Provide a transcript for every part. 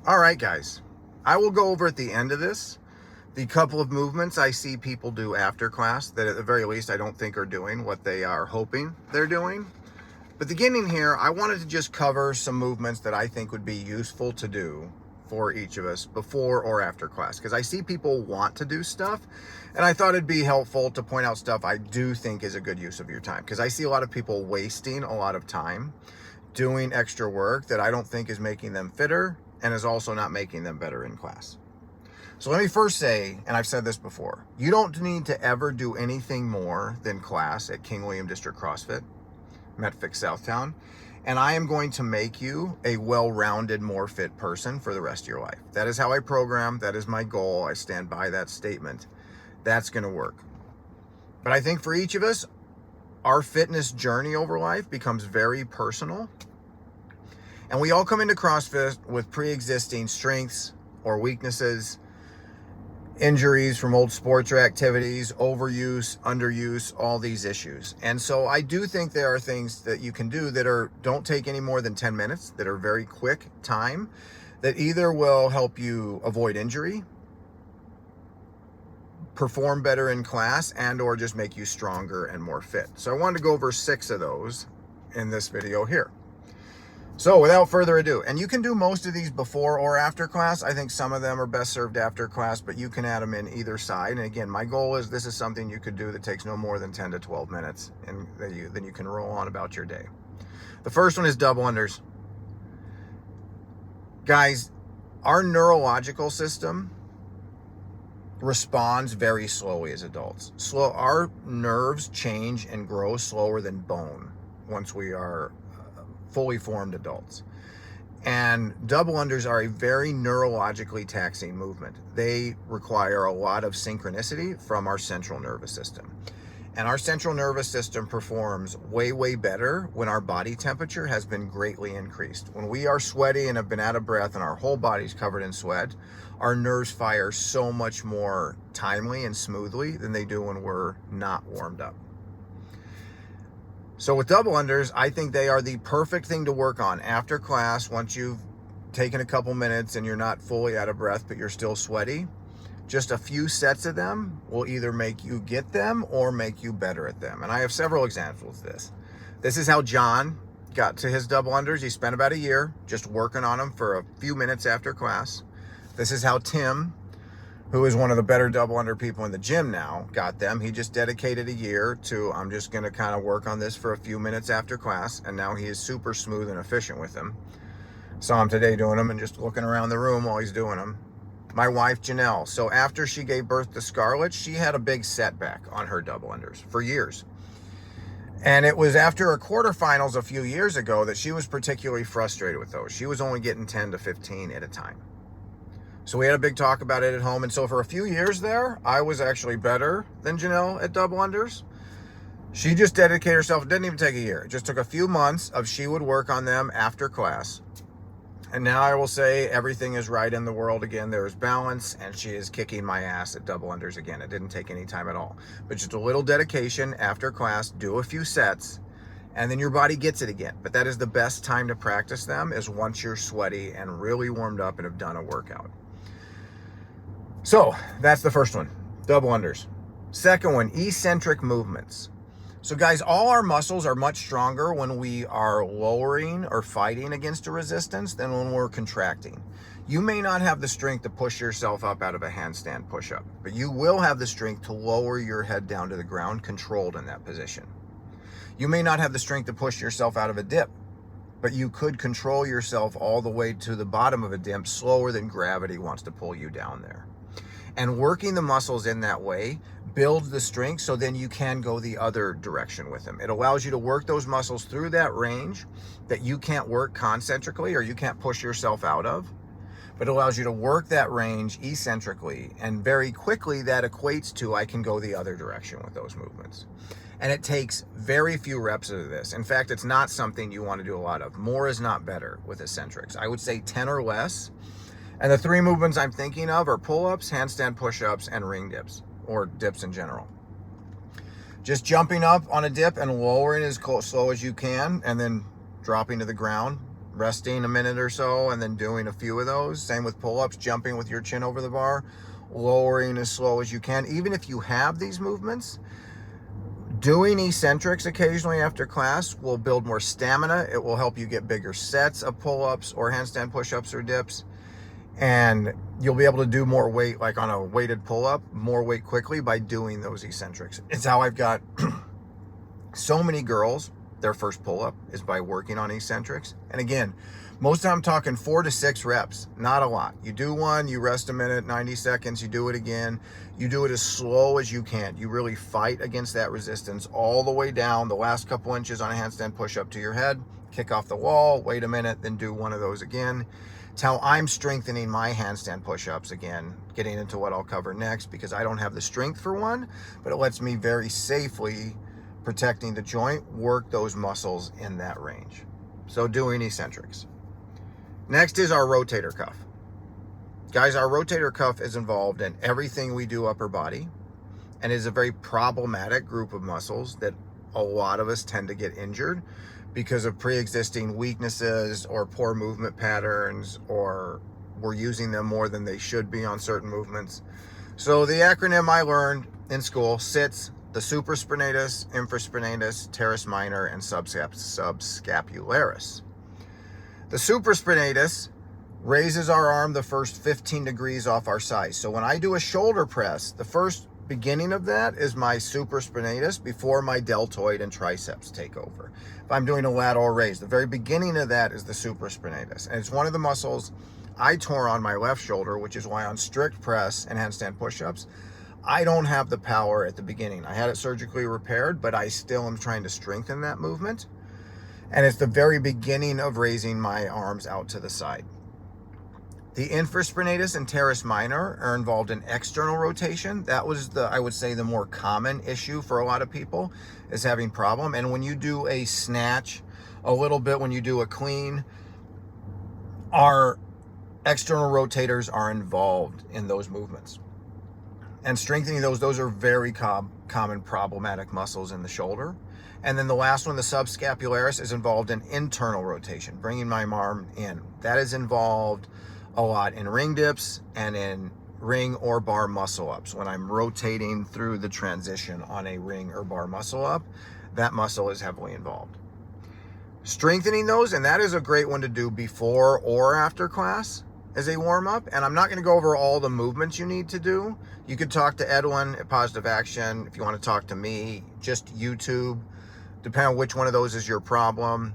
All right, guys, I will go over at the end of this the couple of movements I see people do after class that at the very least I don't think are doing what they are hoping they're doing. But beginning here, I wanted to just cover some movements that I think would be useful to do for each of us before or after class, because I see people want to do stuff, and I thought it'd be helpful to point out stuff I do think is a good use of your time, because I see a lot of people wasting a lot of time doing extra work that I don't think is making them fitter and is also not making them better in class. So let me first say, and I've said this before, you don't need to ever do anything more than class at King William District CrossFit, Metfix Southtown, and I am going to make you a well-rounded, more fit person for the rest of your life. That is how I program. That is my goal. I stand by that statement. That's going to work. But I think for each of us, our fitness journey over life becomes very personal. And we all come into CrossFit with pre-existing strengths or weaknesses, injuries from old sports or activities, overuse, underuse, all these issues. And so I do think there are things that you can do that don't take any more than 10 minutes, that are very quick time, that either will help you avoid injury, perform better in class, and or just make you stronger and more fit. So I wanted to go over 6 of those in this video here. So without further ado, and you can do most of these before or after class. I think some of them are best served after class, but you can add them in either side. And again, my goal is this is something you could do that takes no more than 10 to 12 minutes, and then you can roll on about your day. The first one is double unders. Guys, our neurological system responds very slowly as adults. Our nerves change and grow slower than bone once we are fully formed adults. And double unders are a very neurologically taxing movement. They require a lot of synchronicity from our central nervous system. And our central nervous system performs way, way better when our body temperature has been greatly increased. When we are sweaty and have been out of breath and our whole body's covered in sweat, our nerves fire so much more timely and smoothly than they do when we're not warmed up. So with double unders, I think they are the perfect thing to work on after class once you've taken a couple minutes and you're not fully out of breath, but you're still sweaty. Just a few sets of them will either make you get them or make you better at them. And I have several examples of this. This is how John got to his double unders. He spent about a year just working on them for a few minutes after class. This is how Tim, who is one of the better double under people in the gym now, got them. He just dedicated a year to, I'm just going to kind of work on this for a few minutes after class, and now he is super smooth and efficient with them. Saw him today doing them and just looking around the room while he's doing them. My wife, Janelle. So after she gave birth to Scarlett, she had a big setback on her double unders for years. And it was after her quarterfinals a few years ago that she was particularly frustrated with those. She was only getting 10 to 15 at a time. So we had a big talk about it at home. And so for a few years there, I was actually better than Janelle at double unders. She just dedicated herself. It didn't even take a year. It just took a few months of she would work on them after class. And now I will say everything is right in the world again. There is balance, and she is kicking my ass at double unders again. It didn't take any time at all. But just a little dedication after class, do a few sets, and then your body gets it again. But that is the best time to practice them, is once you're sweaty and really warmed up and have done a workout. So that's the first one, double unders. Second one, eccentric movements. So guys, all our muscles are much stronger when we are lowering or fighting against a resistance than when we're contracting. You may not have the strength to push yourself up out of a handstand push-up, but you will have the strength to lower your head down to the ground controlled in that position. You may not have the strength to push yourself out of a dip, but you could control yourself all the way to the bottom of a dip slower than gravity wants to pull you down there. And working the muscles in that way builds the strength, so then you can go the other direction with them. It allows you to work those muscles through that range that you can't work concentrically or you can't push yourself out of, but it allows you to work that range eccentrically, and very quickly that equates to I can go the other direction with those movements. And it takes very few reps of this. In fact, it's not something you want to do a lot of. More is not better with eccentrics. I would say 10 or less. And the 3 movements I'm thinking of are pull-ups, handstand push-ups, and ring dips, or dips in general. Just jumping up on a dip and lowering as slow as you can, and then dropping to the ground resting a minute or so, and then doing a few of those. Same with pull-ups, jumping with your chin over the bar, lowering as slow as you can. Even if you have these movements, doing eccentrics occasionally after class will build more stamina. It will help you get bigger sets of pull-ups or handstand push-ups or dips. And you'll be able to do more weight, like on a weighted pull-up, more weight quickly by doing those eccentrics. It's how I've got so many girls, their first pull-up is by working on eccentrics. And again, most of the time I'm talking 4 to 6 reps, not a lot. You do one, you rest a minute, 90 seconds, you do it again. You do it as slow as you can. You really fight against that resistance all the way down, the last couple inches on a handstand push-up to your head, kick off the wall, wait a minute, then do one of those again. It's how I'm strengthening my handstand push-ups again, getting into what I'll cover next, because I don't have the strength for one, but it lets me very safely, protecting the joint, work those muscles in that range. So doing eccentrics. Next is our rotator cuff. Guys, our rotator cuff is involved in everything we do upper body, and is a very problematic group of muscles that a lot of us tend to get injured because of pre-existing weaknesses or poor movement patterns, or we're using them more than they should be on certain movements. So the acronym I learned in school sits the supraspinatus, infraspinatus, teres minor, and subscapularis. The supraspinatus raises our arm the first 15 degrees off our side. So when I do a shoulder press, the first beginning of that is my supraspinatus before my deltoid and triceps take over. If I'm doing a lateral raise, the very beginning of that is the supraspinatus. And it's one of the muscles I tore on my left shoulder, which is why on strict press and handstand push-ups, I don't have the power at the beginning. I had it surgically repaired, but I still am trying to strengthen that movement. And it's the very beginning of raising my arms out to the side. The infraspinatus and teres minor are involved in external rotation. That was I would say, the more common issue for a lot of people is having problem. And when you do a snatch, a little bit when you do a clean, our external rotators are involved in those movements. And strengthening those are very common problematic muscles in the shoulder. And then the last one, the subscapularis, is involved in internal rotation, bringing my arm in. That is involved a lot in ring dips and in ring or bar muscle ups. When I'm rotating through the transition on a ring or bar muscle up, that muscle is heavily involved. Strengthening those, and that is a great one to do before or after class as a warm-up. And I'm not going to go over all the movements you need to do. You could talk to Edwin at Positive Action. If you want to talk to me, just YouTube. Depending on which one of those is your problem.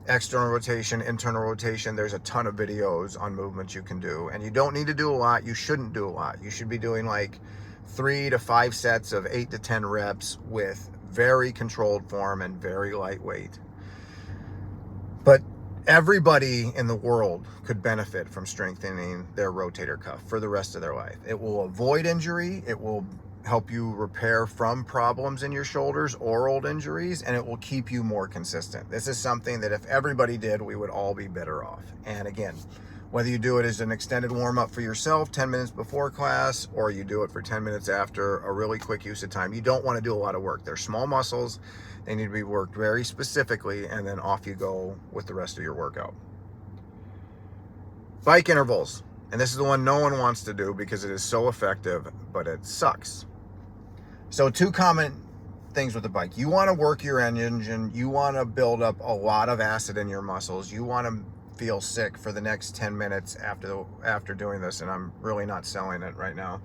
External rotation, internal rotation, there's a ton of videos on movements you can do. And you don't need to do a lot. You shouldn't do a lot. You should be doing like 3 to 5 sets of 8 to 10 reps with very controlled form and very lightweight. But everybody in the world could benefit from strengthening their rotator cuff for the rest of their life. It will avoid injury. It will help you repair from problems in your shoulders or old injuries, and it will keep you more consistent. This is something that if everybody did, we would all be better off. And again, whether you do it as an extended warm-up for yourself 10 minutes before class, or you do it for 10 minutes after, a really quick use of time, you don't want to do a lot of work. They're small muscles. They need to be worked very specifically, and then off you go with the rest of your workout. Bike intervals. And this is the one no one wants to do because it is so effective, but it sucks. So 2 common things with the bike. You want to work your engine. You want to build up a lot of acid in your muscles. You want to feel sick for the next 10 minutes after doing this. And I'm really not selling it right now.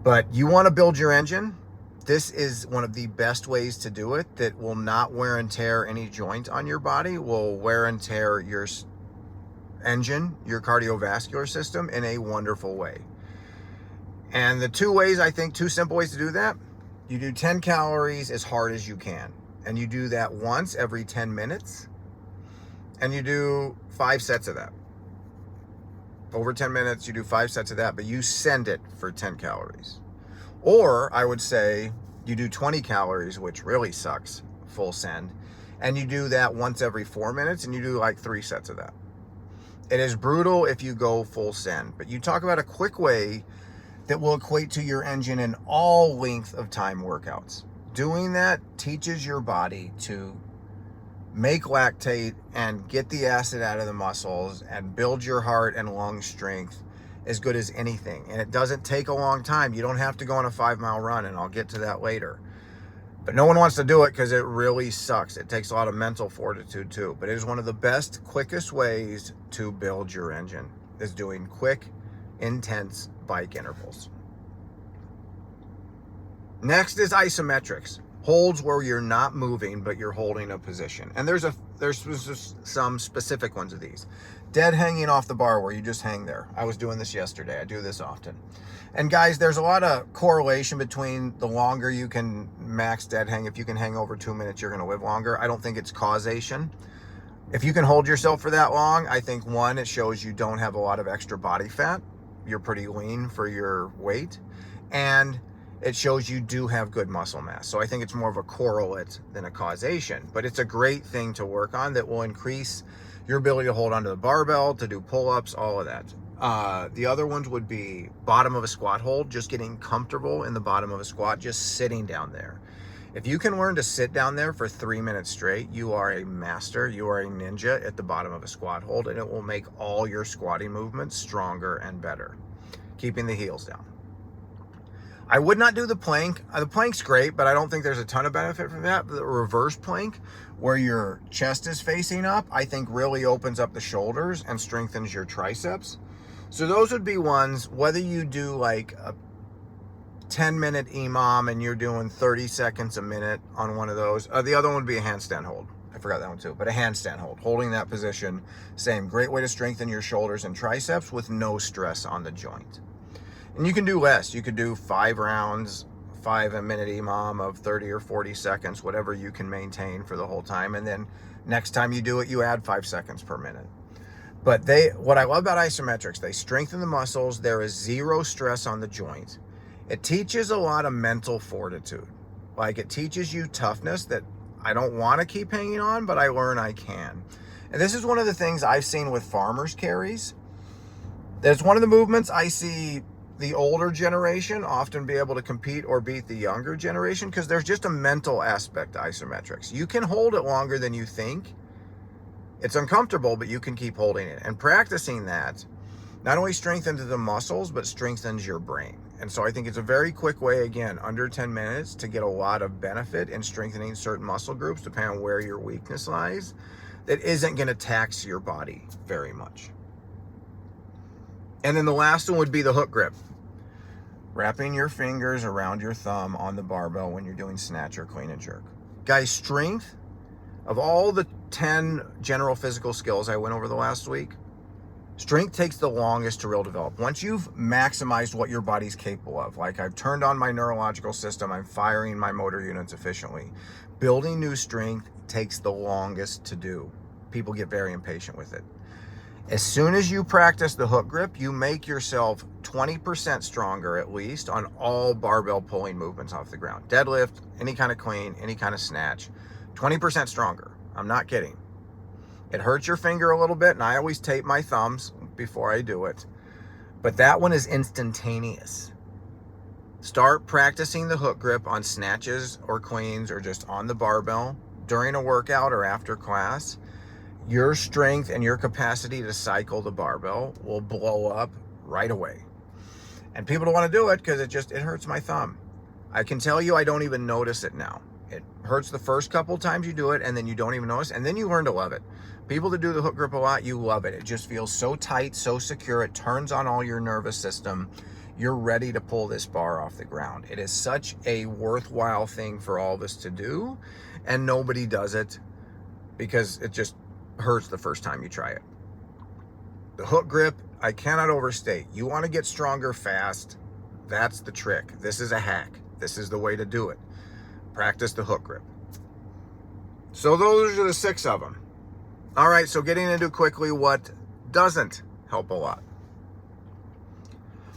But you want to build your engine. This is one of the best ways to do it that will not wear and tear any joint on your body, will wear and tear your engine, your cardiovascular system in a wonderful way. And the 2 ways, I think, 2 simple ways to do that. You do 10 calories as hard as you can. And you do that once every 10 minutes. And you do 5 sets of that. Over 10 minutes, you do 5 sets of that, but you send it for 10 calories. Or I would say you do 20 calories, which really sucks, full send. And you do that once every 4 minutes, and you do like 3 sets of that. It is brutal if you go full send, but you talk about a quick way that will equate to your engine in all length of time workouts. Doing that teaches your body to make lactate and get the acid out of the muscles and build your heart and lung strength as good as anything. And it doesn't take a long time. You don't have to go on a 5-mile run, and I'll get to that later. But no one wants to do it because it really sucks. It takes a lot of mental fortitude too. But it is one of the best, quickest ways to build your engine, is doing quick, intense bike intervals. Next is isometrics. Holds where you're not moving, but you're holding a position. And there's some specific ones of these. Dead hanging off the bar where you just hang there. I was doing this yesterday. I do this often. And guys, there's a lot of correlation between the longer you can max dead hang. If you can hang over 2 minutes, you're going to live longer. I don't think it's causation. If you can hold yourself for that long, I think, one, it shows you don't have a lot of extra body fat. You're pretty lean for your weight. And it shows you do have good muscle mass. So I think it's more of a correlate than a causation. But it's a great thing to work on that will increase your ability to hold onto the barbell, to do pull-ups, all of that. The other ones would be bottom of a squat hold, just getting comfortable in the bottom of a squat, just sitting down there. If you can learn to sit down there for 3 minutes straight, you are a master, you are a ninja at the bottom of a squat hold, and it will make all your squatting movements stronger and better, keeping the heels down. I would not do the plank. The plank's great, but I don't think there's a ton of benefit from that. The reverse plank, where your chest is facing up, I think really opens up the shoulders and strengthens your triceps. So those would be ones, whether you do like a 10-minute EMOM and you're doing 30 seconds a minute on one of those. The other one would be a handstand hold. I forgot that one too, but a handstand hold. Holding that position, same. Great way to strengthen your shoulders and triceps with no stress on the joint. And you can do less. You could do 5 rounds, 5-minute EMOM of 30 or 40 seconds, whatever you can maintain for the whole time. And then next time you do it, you add 5 seconds per minute. But what I love about isometrics, they strengthen the muscles. There is zero stress on the joint. It teaches a lot of mental fortitude. Like, it teaches you toughness that I don't want to keep hanging on, but I learn I can. And this is one of the things I've seen with farmers carries. There's one of the movements I see the older generation often be able to compete or beat the younger generation, because there's just a mental aspect to isometrics. You can hold it longer than you think. It's uncomfortable, but you can keep holding it. And practicing that not only strengthens the muscles, but strengthens your brain. And so I think it's a very quick way, again, under 10 minutes, to get a lot of benefit in strengthening certain muscle groups, depending on where your weakness lies, that isn't going to tax your body very much. And then the last one would be the hook grip. Wrapping your fingers around your thumb on the barbell when you're doing snatch or clean and jerk. Guys, strength, of all the 10 general physical skills I went over the last week, strength takes the longest to really develop. Once you've maximized what your body's capable of, like I've turned on my neurological system, I'm firing my motor units efficiently, building new strength takes the longest to do. People get very impatient with it. As soon as you practice the hook grip, you make yourself 20% stronger at least on all barbell pulling movements off the ground. Deadlift, any kind of clean, any kind of snatch, 20% stronger. I'm not kidding. It hurts your finger a little bit, and I always tape my thumbs before I do it. But that one is instantaneous. Start practicing the hook grip on snatches or cleans or just on the barbell during a workout or after class. Your strength and your capacity to cycle the barbell will blow up right away. And people don't want to do it because it hurts my thumb. I can tell you I don't even notice it now. It hurts the first couple times you do it, and then you don't even notice, and then you learn to love it. People that do the hook grip a lot, you love it. It just feels so tight, so secure. It turns on all your nervous system. You're ready to pull this bar off the ground. It is such a worthwhile thing for all of us to do, and nobody does it because it just hurts the first time you try it. The hook grip, I cannot overstate. You want to get stronger fast, that's the trick. This is a hack. This is the way to do it. Practice the hook grip. So those are the 6 of them. All right, so getting into quickly what doesn't help a lot.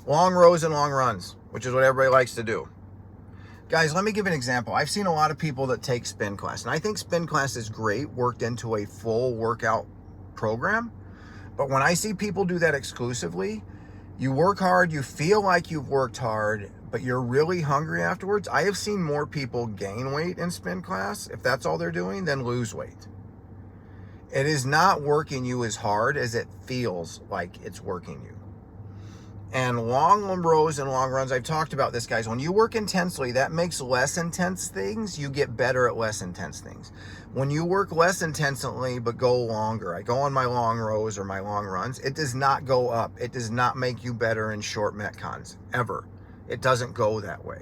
Long rows and long runs, which is what everybody likes to do. Guys, let me give an example. I've seen a lot of people that take spin class, and I think spin class is great, worked into a full workout program. But when I see people do that exclusively, you work hard, you feel like you've worked hard, but you're really hungry afterwards. I have seen more people gain weight in spin class, if that's all they're doing, than lose weight. It is not working you as hard as it feels like it's working you. And long rows and long runs, I've talked about this, guys. When you work intensely, that makes less intense things. You get better at less intense things. When you work less intensely but go longer, I go on my long rows or my long runs, it does not go up. It does not make you better in short Metcons, ever. It doesn't go that way.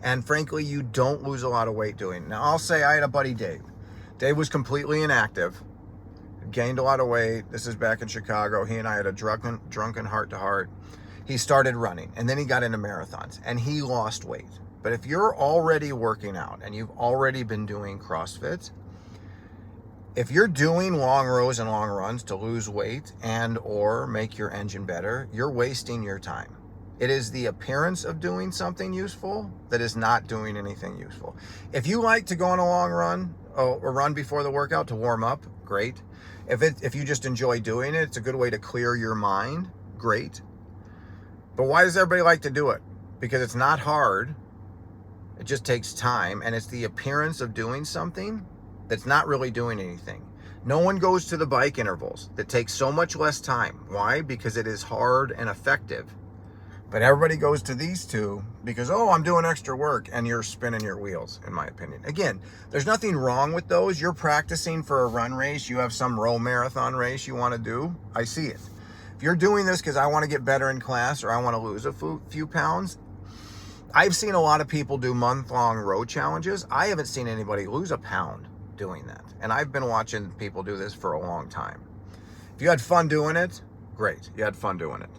And frankly, you don't lose a lot of weight doing it. Now, I'll say I had a buddy, Dave. Dave was completely inactive, gained a lot of weight. This is back in Chicago. He and I had a drunken heart-to-heart. He started running, and then he got into marathons, and he lost weight. But if you're already working out and you've already been doing CrossFit, if you're doing long rows and long runs to lose weight and or make your engine better, you're wasting your time. It is the appearance of doing something useful that is not doing anything useful. If you like to go on a long run or run before the workout to warm up, great. If you just enjoy doing it, it's a good way to clear your mind, great. But why does everybody like to do it? Because it's not hard. It just takes time, and it's the appearance of doing something that's not really doing anything. No one goes to the bike intervals that take so much less time. Why? Because it is hard and effective. But everybody goes to these two because, oh, I'm doing extra work, and you're spinning your wheels, in my opinion. Again, there's nothing wrong with those. You're practicing for a run race. You have some row marathon race you want to do. I see it. If you're doing this because I want to get better in class or I want to lose a few pounds, I've seen a lot of people do month-long row challenges. I haven't seen anybody lose a pound doing that. And I've been watching people do this for a long time. If you had fun doing it, great. You had fun doing it.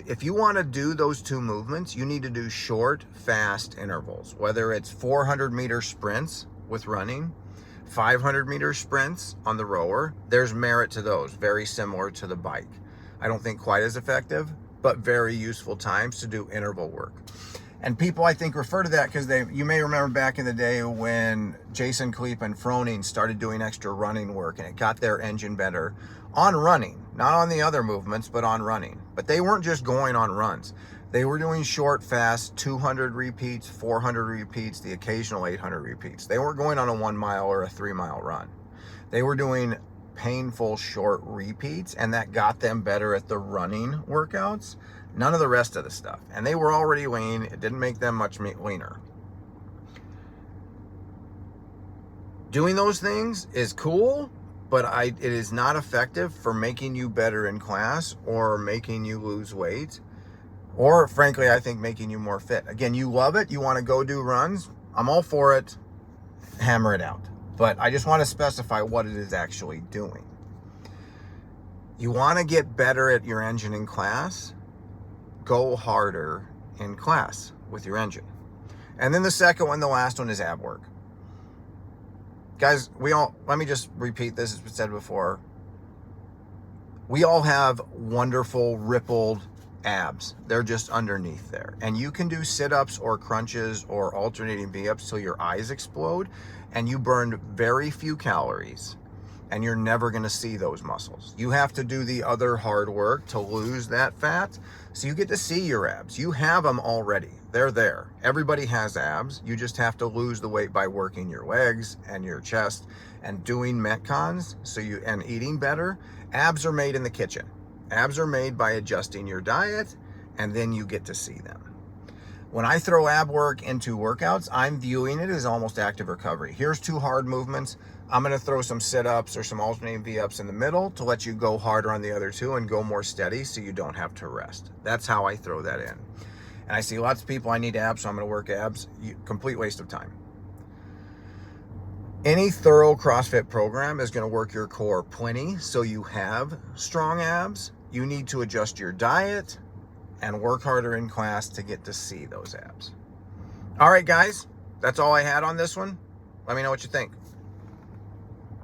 If you want to do those two movements, you need to do short, fast intervals, whether it's 400-meter sprints with running, 500-meter sprints on the rower. There's merit to those, very similar to the bike. I don't think quite as effective, but very useful times to do interval work. And people, I think, refer to that because you may remember back in the day when Jason Kleep and Froning started doing extra running work, and it got their engine better on running, not on the other movements, but on running. But they weren't just going on runs. They were doing short, fast, 200 repeats, 400 repeats, the occasional 800 repeats. They weren't going on a 1 mile or a 3 mile run. They were doing painful short repeats, and that got them better at the running workouts. None of the rest of the stuff. And they were already lean. It didn't make them much leaner. Doing those things is cool, but it is not effective for making you better in class or making you lose weight. Or frankly, I think making you more fit. Again, you love it. You want to go do runs. I'm all for it. Hammer it out. But I just want to specify what it is actually doing. You want to get better at your engine in class. Go harder in class with your engine. And then the second one, the last one, is ab work. Guys, let me just repeat this as we said before. We all have wonderful rippled abs. They're just underneath there. And you can do sit-ups or crunches or alternating V-ups till your eyes explode, and you burn very few calories, and you're never going to see those muscles. You have to do the other hard work to lose that fat, so you get to see your abs. You have them already. They're there. Everybody has abs. You just have to lose the weight by working your legs and your chest and doing Metcons and eating better. Abs are made in the kitchen. Abs are made by adjusting your diet, and then you get to see them. When I throw ab work into workouts, I'm viewing it as almost active recovery. Here's 2 hard movements. I'm going to throw some sit-ups or some alternating V-ups in the middle to let you go harder on the other 2 and go more steady so you don't have to rest. That's how I throw that in. And I see lots of people, I need abs, so I'm going to work abs. Complete waste of time. Any thorough CrossFit program is going to work your core plenty so you have strong abs. You need to adjust your diet and work harder in class to get to see those abs. All right, guys, that's all I had on this one. Let me know what you think.